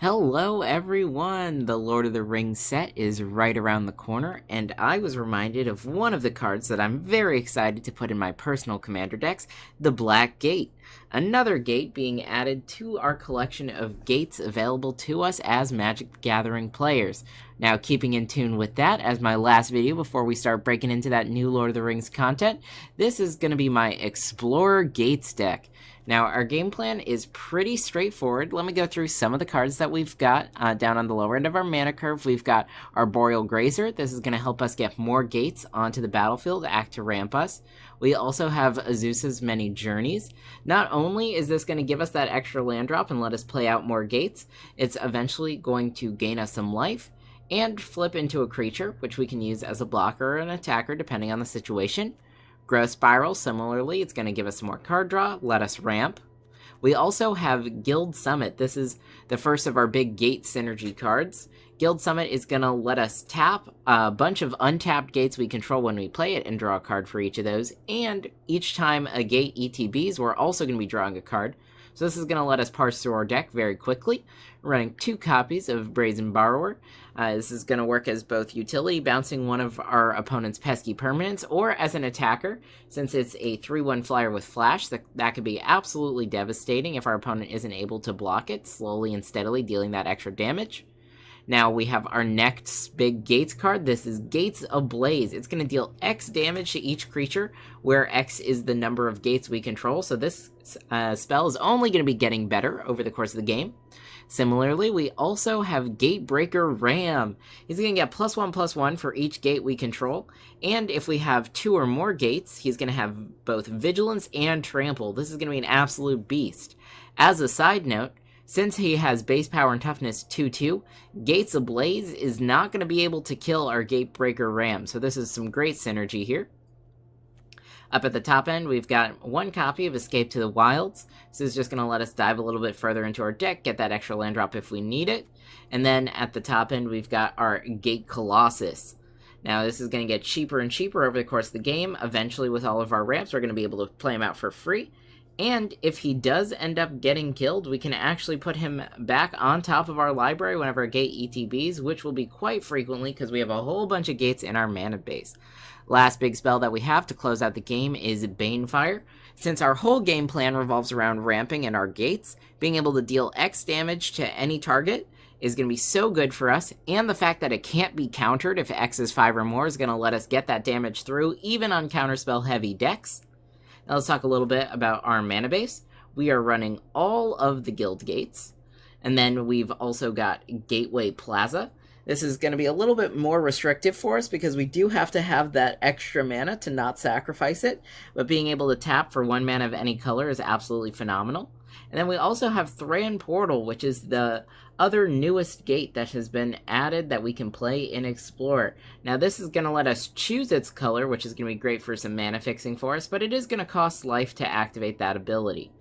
Hello everyone! The Lord of the Rings set is right around the corner, and I was reminded of one of the cards that I'm very excited to put in my personal commander decks, the Black Gate. Another gate being added to our collection of gates available to us as Magic the Gathering players. Now, keeping in tune with that, as my last video before we start breaking into that new Lord of the Rings content, this is going to be my Explorer Gates deck. Now, our game plan is pretty straightforward. Let me go through some of the cards that we've got down on the lower end of our mana curve. We've got our Boreal Grazer. This is going to help us get more gates onto the battlefield, act to ramp us. We also have Azusa's Many Journeys. Not only is this going to give us that extra land drop and let us play out more gates, it's eventually going to gain us some life and flip into a creature, which we can use as a blocker or an attacker depending on the situation. Growth Spiral, similarly, it's going to give us some more card draw, let us ramp. We also have Guild Summit. This is the first of our big gate synergy cards. Guild Summit is going to let us tap a bunch of untapped gates we control when we play it and draw a card for each of those. And each time a gate ETBs, we're also going to be drawing a card. So this is going to let us parse through our deck very quickly. We're running 2 copies of Brazen Borrower. This is going to work as both utility, bouncing one of our opponent's pesky permanents, or as an attacker. Since it's a 3/1 flyer with flash, that could be absolutely devastating if our opponent isn't able to block it, slowly and steadily dealing that extra damage. Now we have our next big Gates card. This is Gates Ablaze. It's going to deal X damage to each creature, where X is the number of gates we control. So this spell is only going to be getting better over the course of the game. Similarly, we also have Gatebreaker Ram. He's going to get +1/+1 for each gate we control. And if we have 2 or more gates, he's going to have both Vigilance and Trample. This is going to be an absolute beast. As a side note, since he has base power and toughness 2/2, Gates Ablaze is not going to be able to kill our Gatebreaker Ram, so this is some great synergy here. Up at the top end, we've got 1 copy of Escape to the Wilds. This is just going to let us dive a little bit further into our deck, get that extra land drop if we need it. And then at the top end, we've got our Gate Colossus. Now, this is going to get cheaper and cheaper over the course of the game. Eventually, with all of our ramps, we're going to be able to play him out for free. And if he does end up getting killed, we can actually put him back on top of our library whenever a gate ETBs, which will be quite frequently because we have a whole bunch of gates in our mana base. Last big spell that we have to close out the game is Banefire. Since our whole game plan revolves around ramping and our gates, being able to deal X damage to any target is going to be so good for us, and the fact that it can't be countered if X is 5 or more is going to let us get that damage through, even on counterspell heavy decks. Now let's talk a little bit about our mana base. We are running all of the guild gates, and then we've also got Gateway Plaza. This is going to be a little bit more restrictive for us because we do have to have that extra mana to not sacrifice it, but being able to tap for 1 mana of any color is absolutely phenomenal. And then we also have Thran Portal, which is the other newest gate that has been added that we can play in Explorer. Now this is going to let us choose its color, which is going to be great for some mana fixing for us, but it is going to cost life to activate that ability.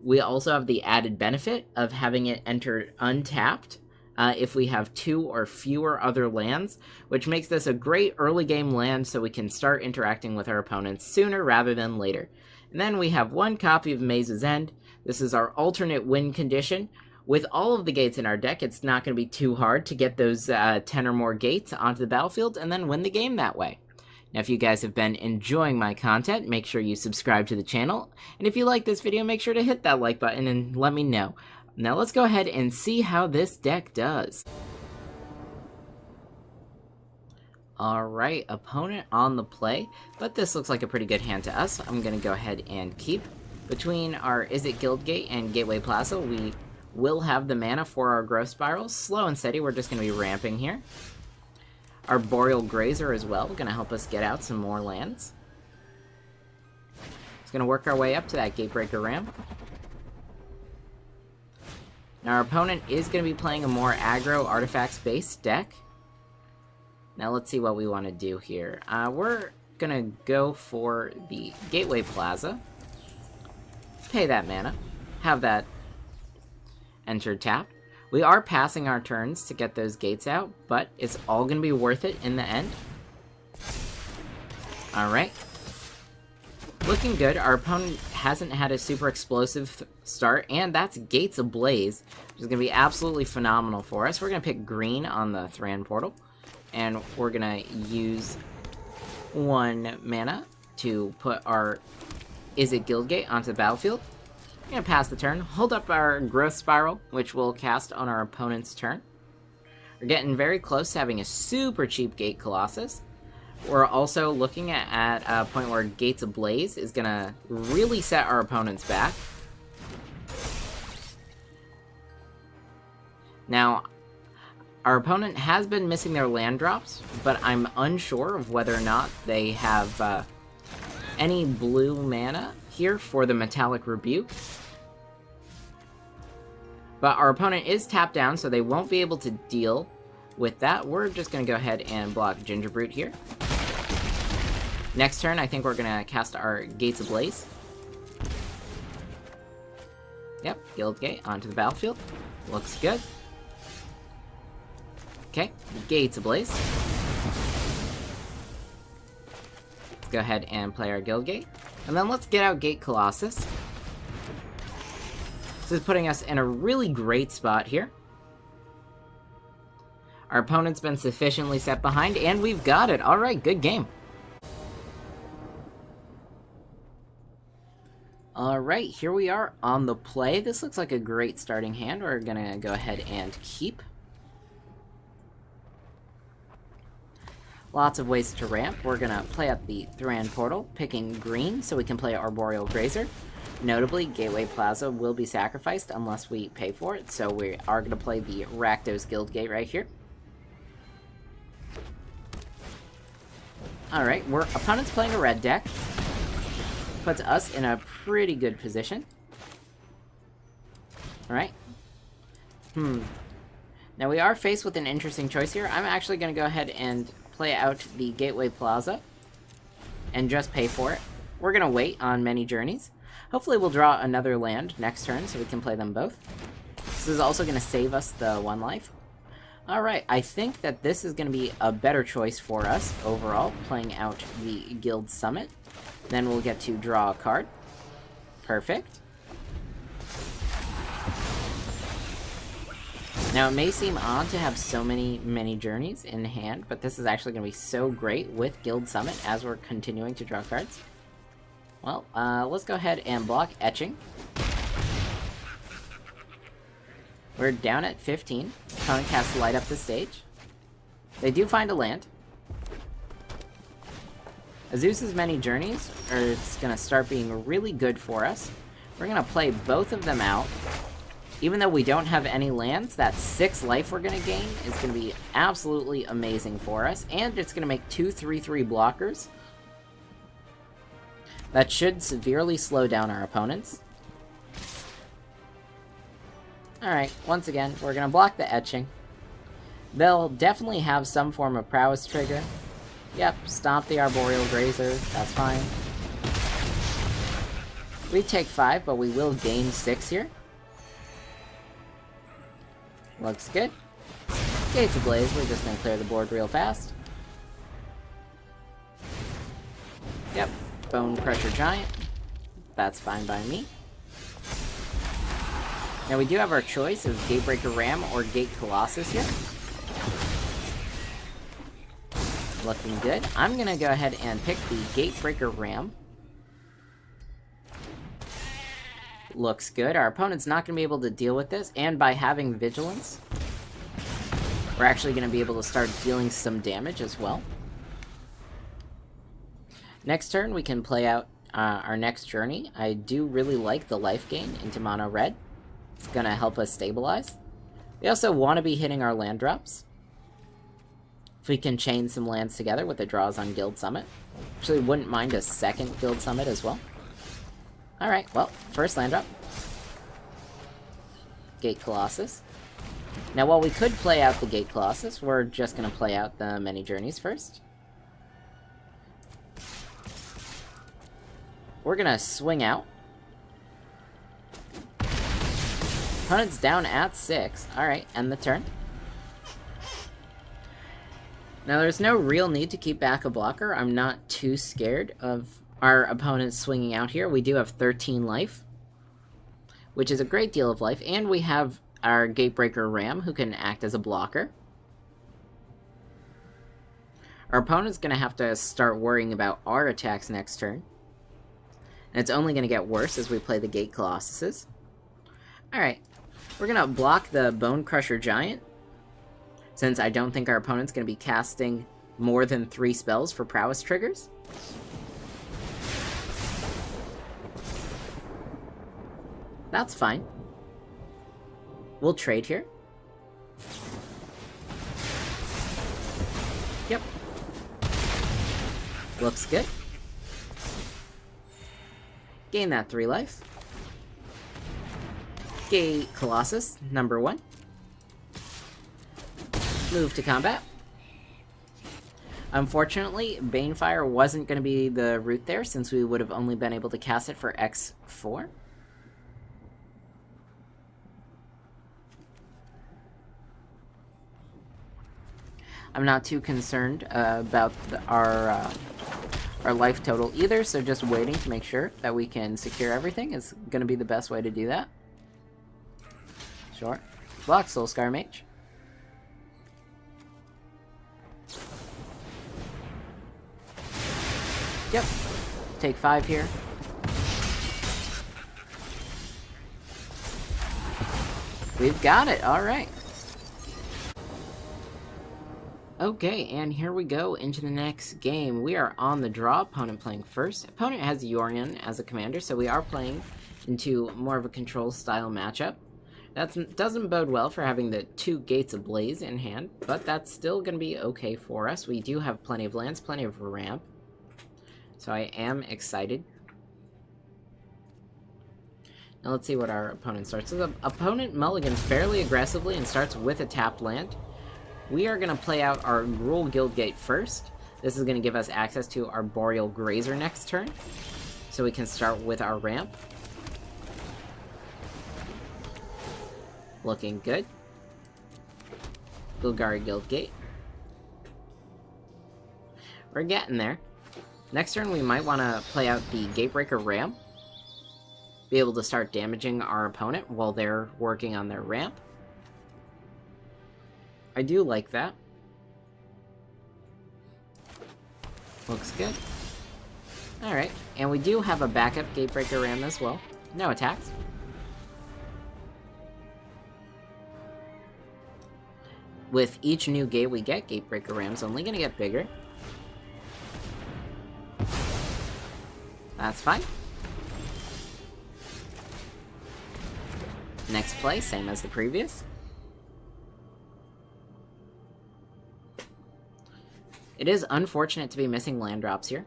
We also have the added benefit of having it enter untapped if we have 2 or fewer other lands, which makes this a great early game land so we can start interacting with our opponents sooner rather than later. And then we have 1 copy of Maze's End. This is our alternate win condition. With all of the gates in our deck, it's not going to be too hard to get those 10 or more gates onto the battlefield and then win the game that way. Now, if you guys have been enjoying my content, make sure you subscribe to the channel. And if you like this video, make sure to hit that like button and let me know. Now let's go ahead and see how this deck does. Alright, opponent on the play, but this looks like a pretty good hand to us. I'm going to go ahead and keep. Between our Izzet Guildgate and Gateway Plaza, we will have the mana for our Growth Spiral. Slow and steady, we're just going to be ramping here. Our Boreal Grazer as well, going to help us get out some more lands. It's going to work our way up to that Gatebreaker Ram. Now our opponent is going to be playing a more aggro artifacts-based deck. Now let's see what we want to do here. We're going to go for the Gateway Plaza. Pay that mana. Have that enter tap. We are passing our turns to get those gates out, but it's all going to be worth it in the end. Alright. Looking good. Our opponent hasn't had a super explosive start, and that's Gates Ablaze, which is going to be absolutely phenomenal for us. We're going to pick green on the Thran portal, and we're going to use 1 mana to put our Izzet Guildgate onto the battlefield. We're going to pass the turn, hold up our Growth Spiral, which we'll cast on our opponent's turn. We're getting very close to having a super cheap Gate Colossus. We're also looking at a point where Gates Ablaze is going to really set our opponents back. Now, our opponent has been missing their land drops, but I'm unsure of whether or not they have any blue mana here for the Metallic Rebuke. But our opponent is tapped down, so they won't be able to deal with that. We're just going to go ahead and block Gingerbrute here. Next turn, I think we're going to cast our Gates Ablaze. Yep, Guildgate onto the battlefield. Looks good. Okay, Gates Ablaze. Let's go ahead and play our Guildgate. And then let's get out Gate Colossus. This is putting us in a really great spot here. Our opponent's been sufficiently set behind, and we've got it. Alright, good game. Alright, here we are on the play. This looks like a great starting hand. We're gonna go ahead and keep. Lots of ways to ramp. We're gonna play up the Thran portal, picking green so we can play Arboreal Grazer. Notably, Gateway Plaza will be sacrificed unless we pay for it, so we are gonna play the Rakdos Guildgate right here. Alright, opponent's playing a red deck. Puts us in a pretty good position. Alright. Now we are faced with an interesting choice here. I'm actually going to go ahead and play out the Gateway Plaza and just pay for it. We're going to wait on Many Journeys. Hopefully we'll draw another land next turn so we can play them both. This is also going to save us the 1 life. Alright, I think that this is going to be a better choice for us overall, playing out the Guild Summit. Then we'll get to draw a card. Perfect. Now, it may seem odd to have so many journeys in hand, but this is actually going to be so great with Guild Summit as we're continuing to draw cards. Well, let's go ahead and block Etching. We're down at 15. Opponent casts Light Up the Stage. They do find a land. Azuz's Many Journeys are going to start being really good for us. We're going to play both of them out. Even though we don't have any lands, that 6 life we're going to gain is going to be absolutely amazing for us. And it's going to make 2 3/3 blockers. That should severely slow down our opponents. Alright, once again, we're going to block the Etching. They'll definitely have some form of prowess trigger. Yep, stomp the Arboreal Grazer, that's fine. We take 5, but we will gain 6 here. Looks good. Gates Ablaze, we're just gonna clear the board real fast. Yep, Bone Crusher Giant. That's fine by me. Now we do have our choice of Gatebreaker Ram or Gate Colossus here. Looking good. I'm gonna go ahead and pick the Gatebreaker Ram. Looks good. Our opponent's not gonna be able to deal with this, and by having Vigilance, we're actually gonna be able to start dealing some damage as well. Next turn, we can play out our next journey. I do really like the life gain into mono red. It's gonna help us stabilize. We also want to be hitting our land drops. If we can chain some lands together with the draws on Guild Summit. Actually, wouldn't mind a second Guild Summit as well. Alright, well, first land drop. Gate Colossus. Now, while we could play out the Gate Colossus, we're just going to play out the Many Journeys first. We're going to swing out. Opponent's down at 6. Alright, end the turn. Now, there's no real need to keep back a blocker. I'm not too scared of Our opponent's swinging out here. We do have 13 life, which is a great deal of life, and we have our Gatebreaker Ram, who can act as a blocker. Our opponent's going to have to start worrying about our attacks next turn. And it's only going to get worse as we play the Gate Colossuses. Alright, we're going to block the Bone Crusher Giant, since I don't think our opponent's going to be casting more than 3 spells for prowess triggers. That's fine. We'll trade here. Yep. Looks good. Gain that 3 life. Gate Colossus, number 1. Move to combat. Unfortunately, Banefire wasn't going to be the route there, since we would have only been able to cast it for X4. I'm not too concerned about our life total either, so just waiting to make sure that we can secure everything is going to be the best way to do that. Sure. Block Soulscar Mage. Yep. Take 5 here. We've got it, alright. Okay, and here we go into the next game. We are on the draw, opponent playing first. Opponent has Yorion as a commander, so we are playing into more of a control style matchup. That doesn't bode well for having the 2 Gates Ablaze in hand, but that's still going to be okay for us. We do have plenty of lands, plenty of ramp, so I am excited. Now let's see what our opponent starts. So the opponent mulligans fairly aggressively and starts with a tapped land. We are going to play out our Gruul Guildgate first. This is going to give us access to our Boreal Grazer next turn, so we can start with our ramp. Looking good. Golgari Guildgate. We're getting there. Next turn we might want to play out the Gatebreaker Ram. Be able to start damaging our opponent while they're working on their ramp. I do like that. Looks good. Alright, and we do have a backup Gatebreaker Ram as well. No attacks. With each new gate we get, Gatebreaker Ram's only gonna get bigger. That's fine. Next play, same as the previous. It is unfortunate to be missing land drops here.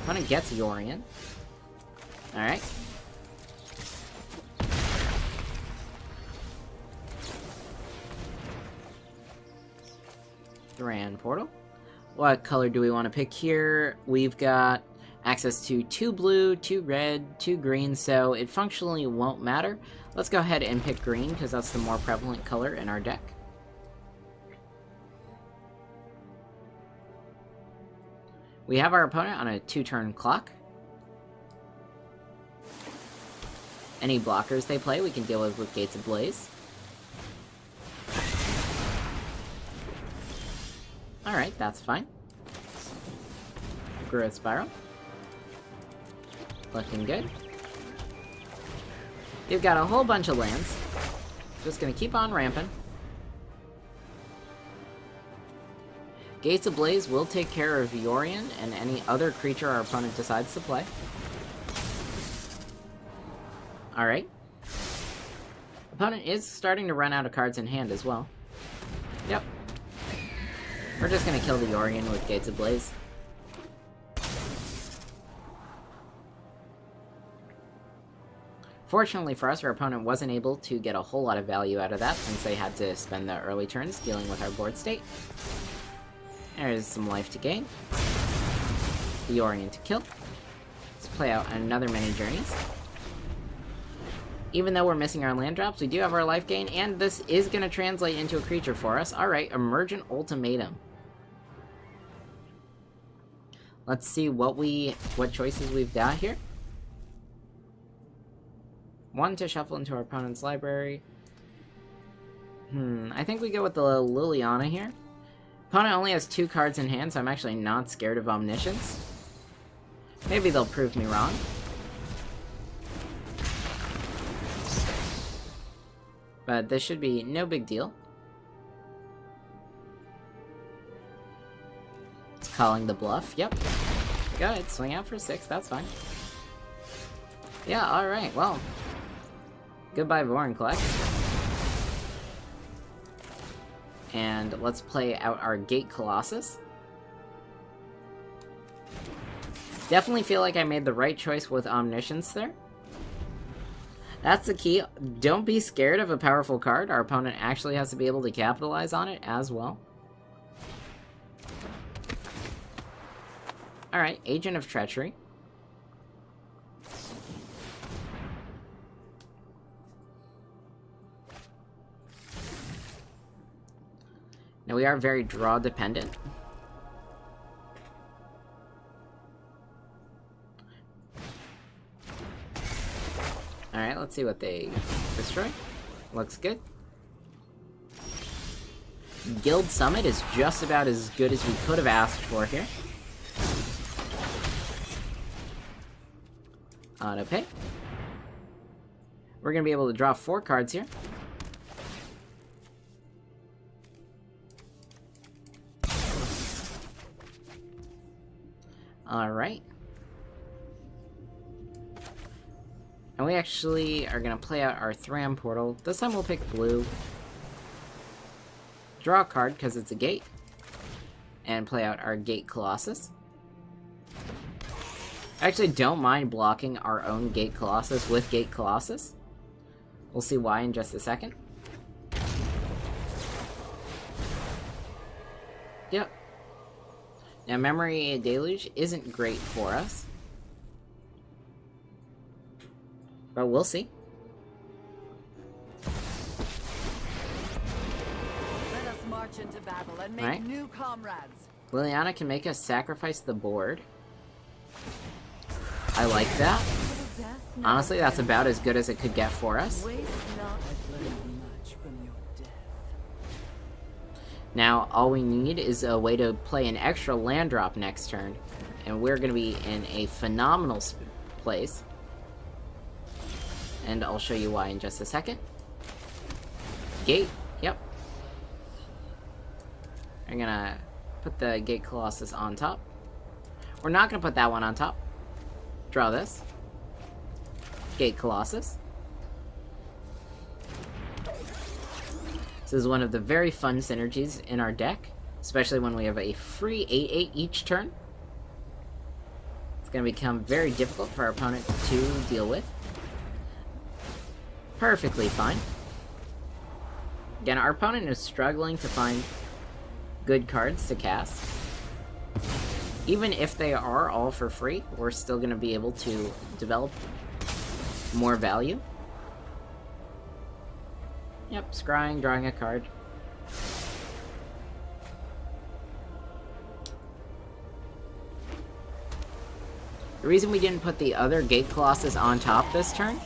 Opponent gets Yorion. Alright. Grand Portal. What color do we want to pick here? We've got access to 2 blue, 2 red, 2 green, so it functionally won't matter. Let's go ahead and pick green, because that's the more prevalent color in our deck. We have our opponent on a 2-turn clock. Any blockers they play, we can deal with Gates Ablaze. Alright, that's fine. Growth Spiral. Looking good. You've got a whole bunch of lands. Just gonna keep on ramping. Gates Ablaze will take care of Yorion and any other creature our opponent decides to play. Alright. Opponent is starting to run out of cards in hand as well. Yep. We're just gonna kill the Yorion with Gates Ablaze. Fortunately for us, our opponent wasn't able to get a whole lot of value out of that, since they had to spend the early turns dealing with our board state. There's some life to gain. The Yorion to kill. Let's play out another Many Journeys. Even though we're missing our land drops, we do have our life gain, and this is going to translate into a creature for us. Alright, Emergent Ultimatum. Let's see what choices we've got here. One to shuffle into our opponent's library. I think we go with the Liliana here. Opponent only has 2 cards in hand, so I'm actually not scared of Omniscience. Maybe they'll prove me wrong. But this should be no big deal. It's calling the bluff. Yep. Go ahead, swing out for 6, that's fine. Yeah, alright, well. Goodbye, Vorinclex. And let's play out our Gate Colossus. Definitely feel like I made the right choice with Omniscience there. That's the key. Don't be scared of a powerful card. Our opponent actually has to be able to capitalize on it as well. Alright, Agent of Treachery. Now we are very draw dependent. Alright, let's see what they destroy. Looks good. Guild Summit is just about as good as we could have asked for here. Auto pay. We're going to be able to draw 4 cards here. Alright. And we actually are going to play out our Thram Portal. This time we'll pick blue. Draw a card because it's a gate. And play out our Gate Colossus. I actually don't mind blocking our own Gate Colossus with Gate Colossus. We'll see why in just a second. Yep. Now, Memory Deluge isn't great for us. But we'll see. Let us march into battle and make new comrades. Liliana can make us sacrifice the board. I like that. Honestly, that's about as good as it could get for us. Now, all we need is a way to play an extra land drop next turn, and we're going to be in a phenomenal place. And I'll show you why in just a second. Gate, yep. I'm going to put the Gate Colossus on top. We're not going to put that one on top. Draw this. Gate Colossus. This is one of the very fun synergies in our deck, especially when we have a free 8/8 each turn. It's going to become very difficult for our opponent to deal with. Perfectly fine. Again, our opponent is struggling to find good cards to cast. Even if they are all for free, we're still going to be able to develop more value. Yep, scrying, drawing a card. The reason we didn't put the other Gate Colossus on top this turn,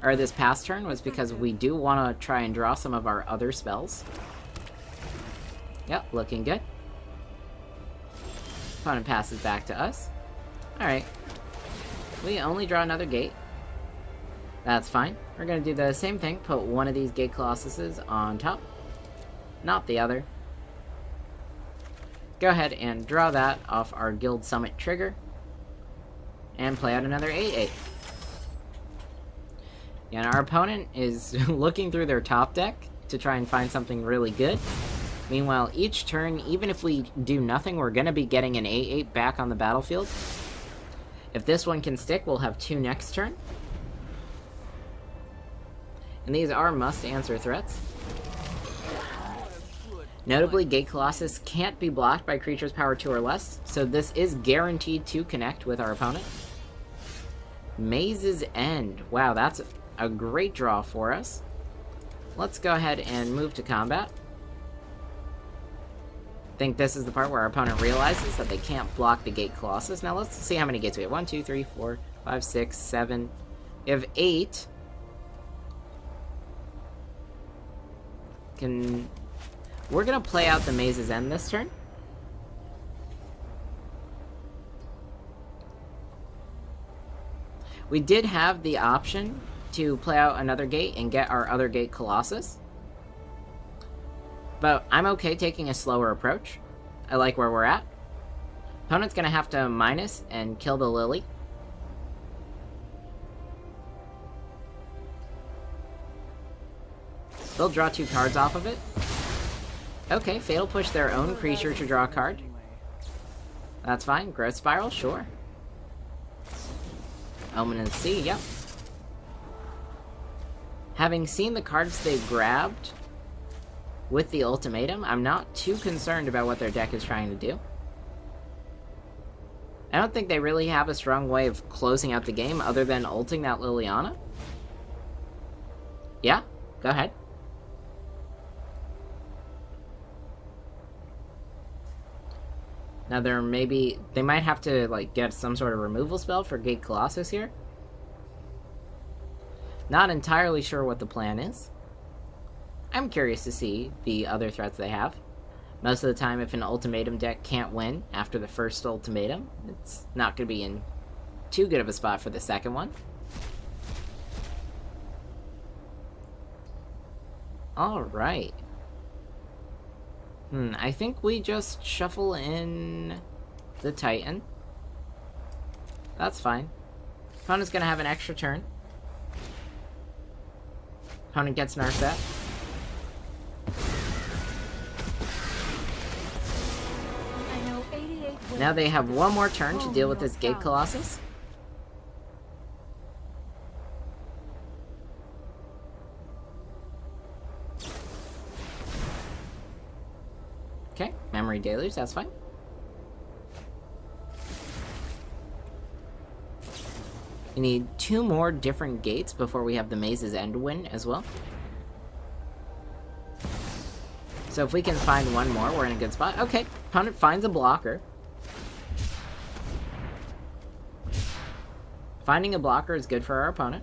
or this past turn, was because we do want to try and draw some of our other spells. Yep, looking good. Opponent passes back to us. Alright. We only draw another gate. That's fine. We're going to do the same thing. Put one of these Gate Colossuses on top. Not the other. Go ahead and draw that off our Guild Summit trigger. And play out another 8/8. And our opponent is looking through their top deck to try and find something really good. Meanwhile, each turn, even if we do nothing, we're going to be getting an 8/8 back on the battlefield. If this one can stick, we'll have 2 next turn. And these are must-answer threats. Notably, Gate Colossus can't be blocked by creatures power 2 or less, so this is guaranteed to connect with our opponent. Maze's End. Wow, that's a great draw for us. Let's go ahead and move to combat. think this is the part where our opponent realizes that they can't block the Gate Colossus. Now let's see how many gates we have. 1, 2, 3, 4, 5, 6, 7. We have 8. We're gonna play out the Maze's End this turn. We did have the option to play out another gate and get our other Gate Colossus. But I'm okay taking a slower approach. I like where we're at. Opponent's gonna have to minus and kill the Lily. They'll draw 2 cards off of it. Okay, Fatal Push their own creature to draw a card. That's fine. Growth Spiral, sure. Omen and Sea, yep. Having seen the cards they grabbed with the ultimatum, I'm not too concerned about what their deck is trying to do. I don't think they really have a strong way of closing out the game other than ulting that Liliana. Yeah, go ahead. Now they might have to like get some sort of removal spell for Gate Colossus here. Not entirely sure what the plan is. I'm curious to see the other threats they have. Most of the time, if an ultimatum deck can't win after the first ultimatum, it's not going to be in too good of a spot for the second one. Alright. I think we just shuffle in the Titan. That's fine. Opponent's gonna have an extra turn. Opponent gets Narset. Now they have one more turn to deal with this Gate Colossus. Okay, Memory Deluge, that's fine. We need 2 more different gates before we have the Maze's End win as well. So if we can find one more, we're in a good spot. Okay, opponent finds a blocker. Finding a blocker is good for our opponent.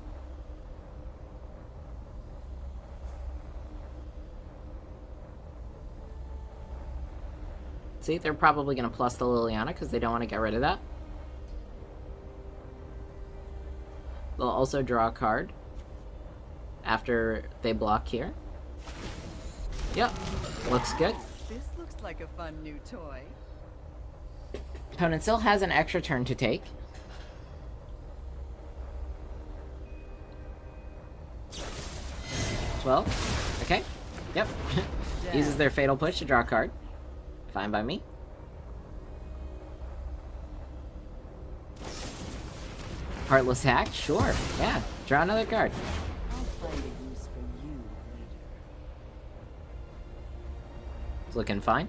See, they're probably going to plus the Liliana because they don't want to get rid of that. They'll also draw a card after they block here. Yep, looks good. This looks like a fun new toy. Opponent still has an extra turn to take. Well, okay. Yep. Uses their Fatal Push to draw a card. Fine by me. Heartless Hack? Sure. Yeah. Draw another card. I'll find a use for you later. It's looking fine.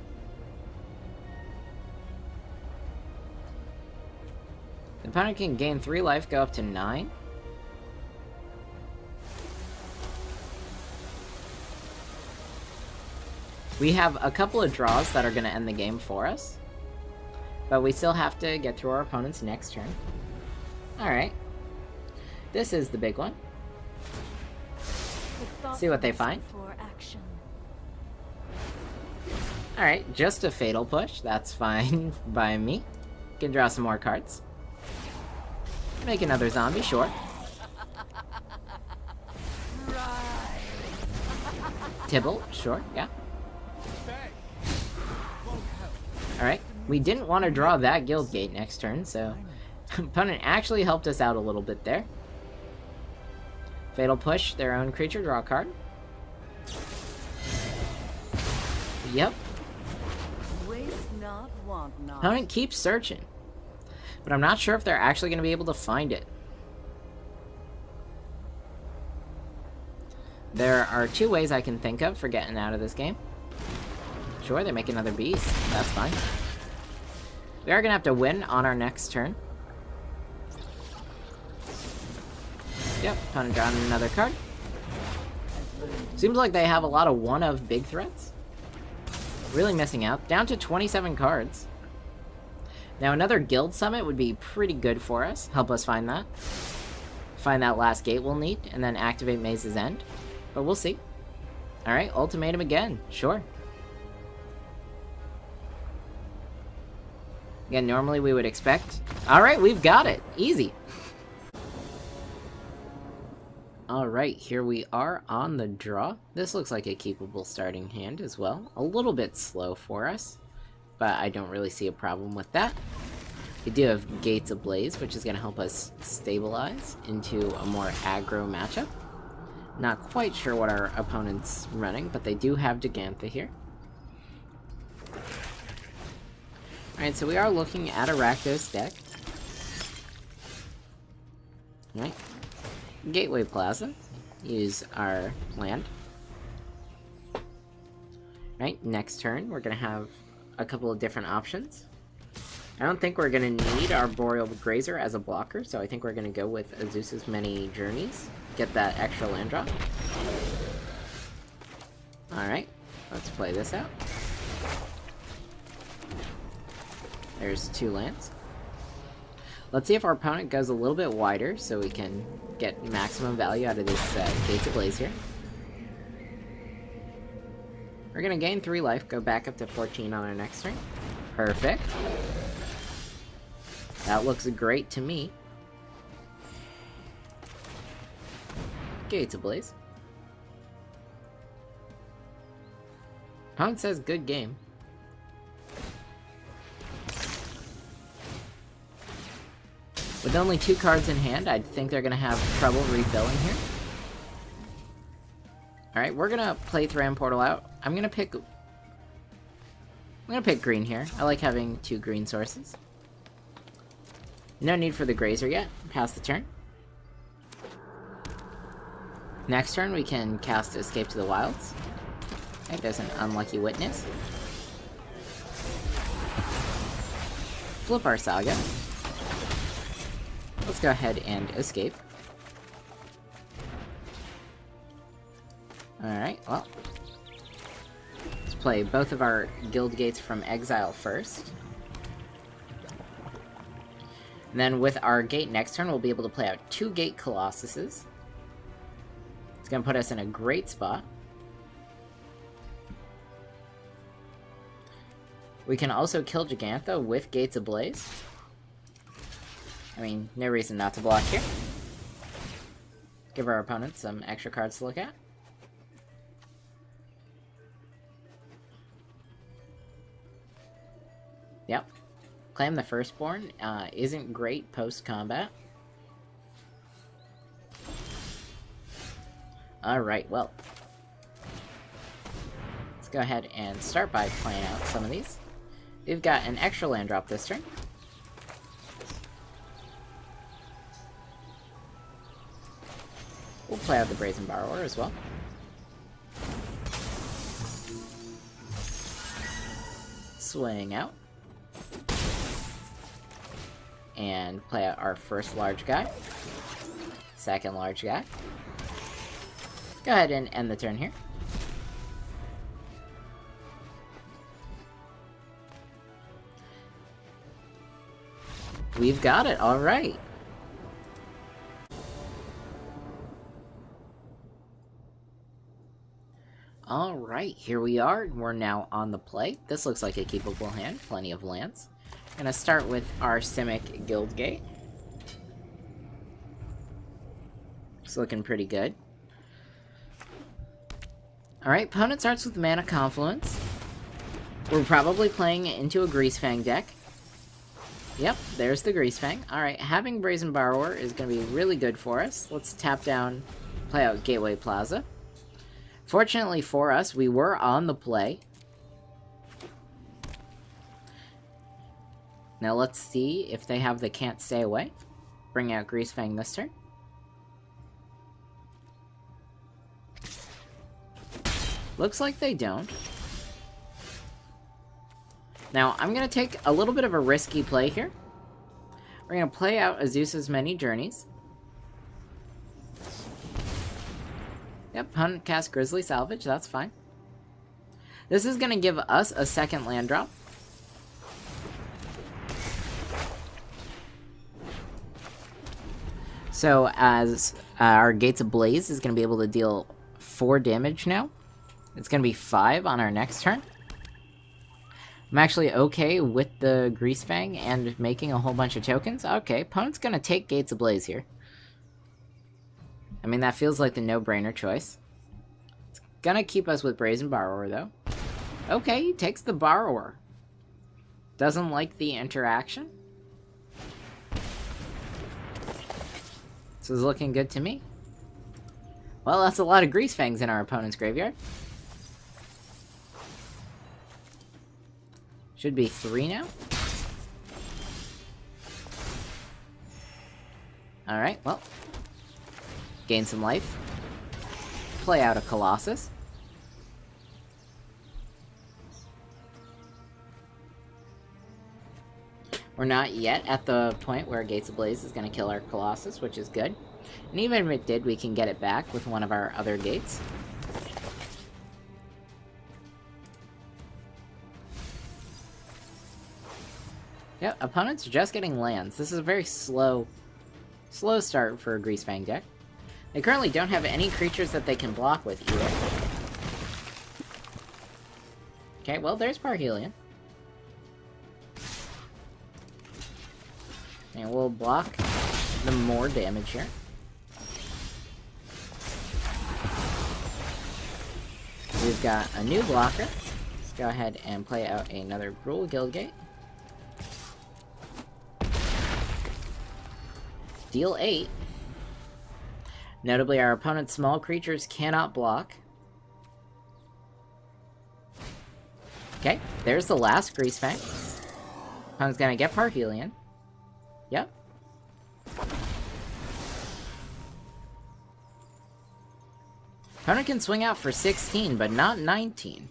The opponent can gain 3 life, go up to 9. We have a couple of draws that are going to end the game for us. But we still have to get through our opponent's next turn. Alright. This is the big one. See what they find. Alright, just a Fatal Push. That's fine by me. Can draw some more cards. Make another zombie, sure. Tibble, sure, yeah. Alright, we didn't want to draw that Guildgate next turn, so opponent actually helped us out a little bit there. Fatal Push their own creature, draw a card. Yep. Waste not, want not. Opponent keeps searching, but I'm not sure if they're actually going to be able to find it. There are 2 ways I can think of for getting out of this game. Sure, they make another beast. That's fine. We are going to have to win on our next turn. Yep, opponent drawing another card. Seems like they have a lot of one-of big threats. Really missing out. Down to 27 cards. Now another guild summit would be pretty good for us. Help us find that. Find that last gate we'll need, and then activate Maze's End. But we'll see. Alright, ultimatum again. Sure. Again, normally we would expect... Alright, we've got it! Easy! Alright, here we are on the draw. This looks like a keepable starting hand as well. A little bit slow for us, but I don't really see a problem with that. We do have Gates Ablaze, which is going to help us stabilize into a more aggro matchup. Not quite sure what our opponent's running, but they do have Gigantha here. Alright, so we are looking at a Rakdos deck. Alright. Gateway Plaza. Use our land. Alright, next turn we're going to have a couple of different options. I don't think we're going to need our Boreal Grazer as a blocker, so I think we're going to go with Azusa's Many Journeys. Get that extra land drop. Alright, let's play this out. There's 2 lands. Let's see if our opponent goes a little bit wider so we can get maximum value out of this Gates Ablaze here. We're going to gain 3 life, go back up to 14 on our next turn. Perfect. That looks great to me. Gates Ablaze. Opponent says good game. With only 2 cards in hand, I think they're going to have trouble refilling here. Alright, we're going to play Thran Portal out. I'm going to pick green here. I like having 2 green sources. No need for the Grazer yet. Pass the turn. Next turn, we can cast Escape to the Wilds. Okay, there's an Unlucky Witness. Flip our Saga. Let's go ahead and escape. Alright, well. Let's play both of our Guild Gates from exile first. And then with our gate next turn, we'll be able to play out 2 Gate Colossuses. It's going to put us in a great spot. We can also kill Gigantha with Gates Ablaze. I mean, no reason not to block here. Give our opponent some extra cards to look at. Yep. Claim the Firstborn isn't great post-combat. Alright, well. Let's go ahead and start by playing out some of these. We've got an extra land drop this turn. We'll play out the Brazen Borrower as well. Swing out. And play out our first large guy. Second large guy. Go ahead and end the turn here. We've got it, alright. Alright, here we are. We're now on the play. This looks like a keepable hand. Plenty of lands. Gonna start with our Simic Guildgate. It's looking pretty good. Alright, opponent starts with Mana Confluence. We're probably playing into a Greasefang deck. Yep, there's the Greasefang. Alright, having Brazen Borrower is going to be really good for us. Let's tap down, play out Gateway Plaza. Fortunately for us, we were on the play. Now let's see if they have the Can't Stay Away. Bring out Greasefang this turn. Looks like they don't. Now, I'm going to take a little bit of a risky play here. We're going to play out Azusa's Many Journeys. Yep, opponent cast Grizzly Salvage, that's fine. This is going to give us a second land drop. So as our Gates Ablaze is going to be able to deal 4 damage now. It's going to be 5 on our next turn. I'm actually okay with the Grease Fang and making a whole bunch of tokens. Okay, opponent's going to take Gates Ablaze here. I mean, that feels like the no-brainer choice. It's going to keep us with Brazen Borrower, though. Okay, he takes the Borrower. Doesn't like the interaction. This is looking good to me. Well, that's a lot of Grease Fangs in our opponent's graveyard. Should be 3 now. Alright, well. Gain some life. Play out a Colossus. We're not yet at the point where Gates Ablaze is going to kill our Colossus, which is good. And even if it did, we can get it back with one of our other gates. Yep, opponents are just getting lands. This is a very slow start for a Grease Fang deck. They currently don't have any creatures that they can block with either. Okay, well, there's Parhelion. And we'll block the more damage here. We've got a new blocker. Let's go ahead and play out another Gruul Guildgate. Deal 8. Notably, our opponent's small creatures cannot block. Okay, there's the last Grease Fang. Opponent's gonna get Parhelion. Yep. Opponent can swing out for 16, but not 19.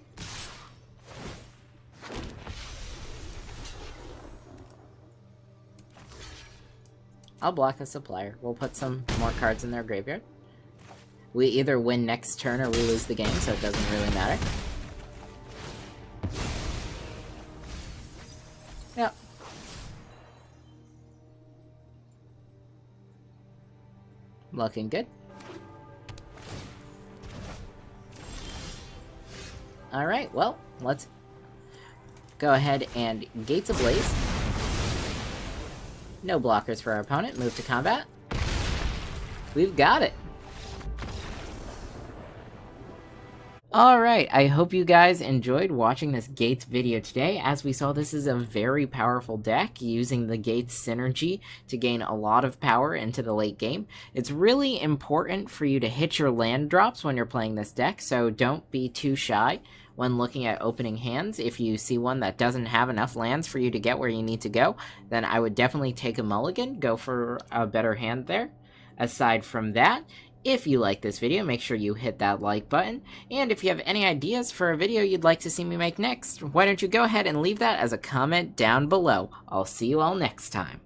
I'll block a Supplier. We'll put some more cards in their graveyard. We either win next turn or we lose the game, so it doesn't really matter. Yep. Looking good. Alright, well, let's go ahead and Gates Ablaze. No blockers for our opponent. Move to combat. We've got it. Alright, I hope you guys enjoyed watching this Gates video today. As we saw, this is a very powerful deck using the Gates synergy to gain a lot of power into the late game. It's really important for you to hit your land drops when you're playing this deck, so don't be too shy when looking at opening hands. If you see one that doesn't have enough lands for you to get where you need to go, then I would definitely take a mulligan, go for a better hand there. Aside from that, if you like this video, make sure you hit that like button, and if you have any ideas for a video you'd like to see me make next, why don't you go ahead and leave that as a comment down below. I'll see you all next time.